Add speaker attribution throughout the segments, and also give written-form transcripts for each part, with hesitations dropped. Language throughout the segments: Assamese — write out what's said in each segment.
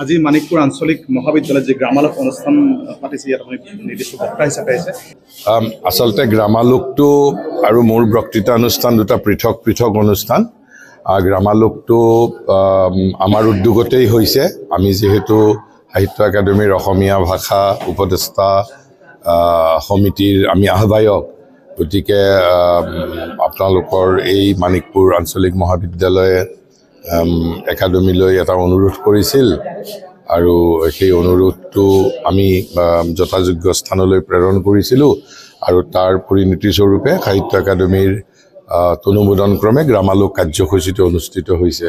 Speaker 1: আজি মানিকপুৰ আঞ্চলিক মহাবিদ্যালয়ত যে গ্ৰামালোক অনুষ্ঠান পাতিছে ইয়াত আপুনি নিৰ্দিষ্ট বক্তা হিচাপে আহিছে।
Speaker 2: আচলতে গ্ৰামালোকটো আৰু মোৰ বক্তৃতা অনুষ্ঠান দুটা পৃথক পৃথক অনুষ্ঠান। গ্ৰামালোকটো আমাৰ উদ্যোগতেই হৈছে। আমি যেহেতু সাহিত্য একাডেমীৰ অসমীয়া ভাষা উপদেষ্টা সমিতিৰ আমি আহ্বায়ক, গতিকে আপোনালোকৰ এই মানিকপুৰ আঞ্চলিক মহাবিদ্যালয়ে একাডেমীলৈ এটা অনুৰোধ কৰিছিল আৰু সেই অনুৰোধটো আমি যথাযোগ্য স্থানলৈ প্ৰেৰণ কৰিছিলোঁ আৰু তাৰ পৰিণতি স্বৰূপে সাহিত্য একাডেমীৰ অনুমোদন ক্ৰমে গ্ৰামালোক কাৰ্যসূচীটো অনুষ্ঠিত হৈছে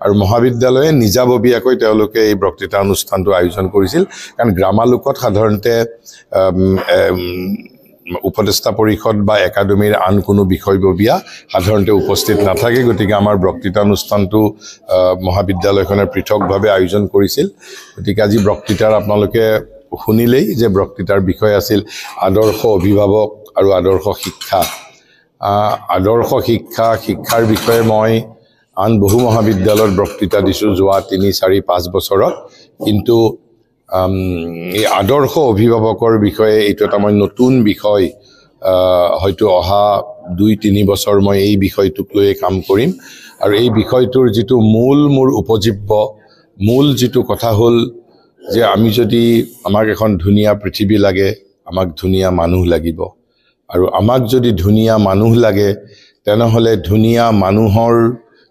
Speaker 2: আৰু মহাবিদ্যালয়ে নিজাববীয়াকৈ তেওঁলোকে এই বক্তৃতা অনুষ্ঠানটো আয়োজন কৰিছিল। কাৰণ গ্ৰামালোকত সাধাৰণতে উপদেষ্টা পৰিষদ বা একাডেমীৰ আন কোনো বিষয়ববীয়া সাধাৰণতে উপস্থিত নাথাকে, গতিকে আমাৰ বক্তৃতা অনুষ্ঠানটো মহাবিদ্যালয়খনে পৃথকভাৱে আয়োজন কৰিছিল। গতিকে আজি বক্তৃতাৰ আপোনালোকে শুনিলেই যে বক্তৃতাৰ বিষয় আছিল আদৰ্শ অভিভাৱক আৰু আদৰ্শ শিক্ষা। আদৰ্শ শিক্ষাৰ বিষয়ে মই আন বহু মহাবিদ্যালয়ত বক্তৃতা দিছোঁ যোৱা ৩, ৪, ৫ বছৰত, কিন্তু এই আদৰ্শ অভিভাৱকৰ বিষয়ে এইটো এটা মই নতুন বিষয়, হয়তো অহা ২-৩ বছৰ মই এই বিষয়টোক লৈয়ে কাম কৰিম আৰু এই বিষয়টোৰ যিটো মোৰ উপজীব্য মূল যিটো কথা হ'ল যে আমি যদি আমাক এখন ধুনীয়া পৃথিৱী লাগে, আমাক ধুনীয়া মানুহ লাগিব আৰু আমাক যদি ধুনীয়া মানুহ লাগে তেনেহ'লে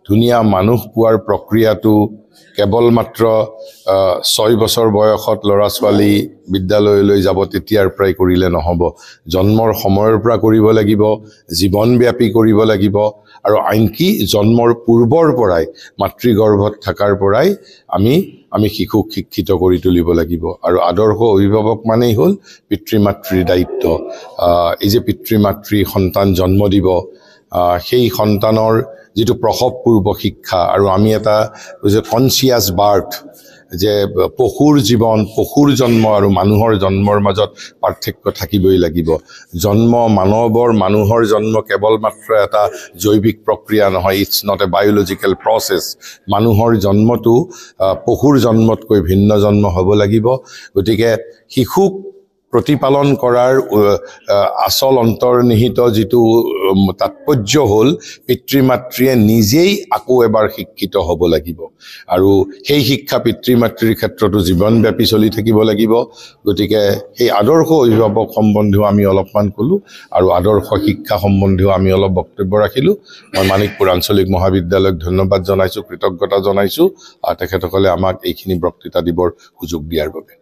Speaker 2: ধুনীয়া মানুহ পোৱাৰ প্ৰক্ৰিয়াটো কেৱল মাত্ৰ ৬ বছৰ বয়সত ল'ৰা ছোৱালী বিদ্যালয়লৈ যাব তেতিয়াৰ পৰাই কৰিলে নহ'ব। জন্মৰ সময়ৰ পৰা কৰিব লাগিব, জীৱনব্যাপী কৰিব লাগিব আৰু আনকি জন্মৰ পূৰ্বৰ পৰাই মাতৃগৰ্ভত থকাৰ পৰাই আমি শিশুক শিক্ষিত কৰি তুলিব লাগিব। আৰু আদৰ্শ অভিভাৱক মানেই হ'ল পিতৃ মাতৃৰ দায়িত্ব। এই যে পিতৃ মাতৃ সন্তান জন্ম দিব, সেই সন্তানৰ যিটো প্ৰসৱপূৰ্ব শিক্ষা, আৰু আমি এটা কনচিয়াছ বাৰ্থ, যে পশুৰ জীৱন, পশুৰ জন্ম আৰু মানুহৰ জন্মৰ মাজত পাৰ্থক্য থাকিবই লাগিব। মানুহৰ জন্ম কেৱল মাত্ৰ এটা জৈৱিক প্ৰক্ৰিয়া নহয়, it's not a biological process. মানুহৰ জন্মটো পশুৰ জন্মতকৈ ভিন্ন জন্ম হ'ব লাগিব। গতিকে শিশুক প্ৰতিপালন কৰাৰ আচল অন্তৰ্নিহিত যিটো তাৎপৰ্য হ'ল পিতৃ মাতৃয়ে নিজেই আকৌ এবাৰ শিক্ষিত হ'ব লাগিব আৰু সেই শিক্ষা পিতৃ মাতৃৰ ক্ষেত্ৰতো জীৱনব্যাপী চলি থাকিব লাগিব। গতিকে সেই আদৰ্শ অভিভাৱক সম্বন্ধীয় আমি অলপমান ক'লোঁ আৰু আদৰ্শ শিক্ষা সম্বন্ধীয় আমি অলপ বক্তব্য ৰাখিলোঁ। মই মানিকপুৰ আঞ্চলিক মহাবিদ্যালয়ক ধন্যবাদ জনাইছোঁ, কৃতজ্ঞতা জনাইছোঁ তেখেতসকলে আমাক এইখিনি বক্তৃতা দিবৰ সুযোগ দিয়াৰ বাবে।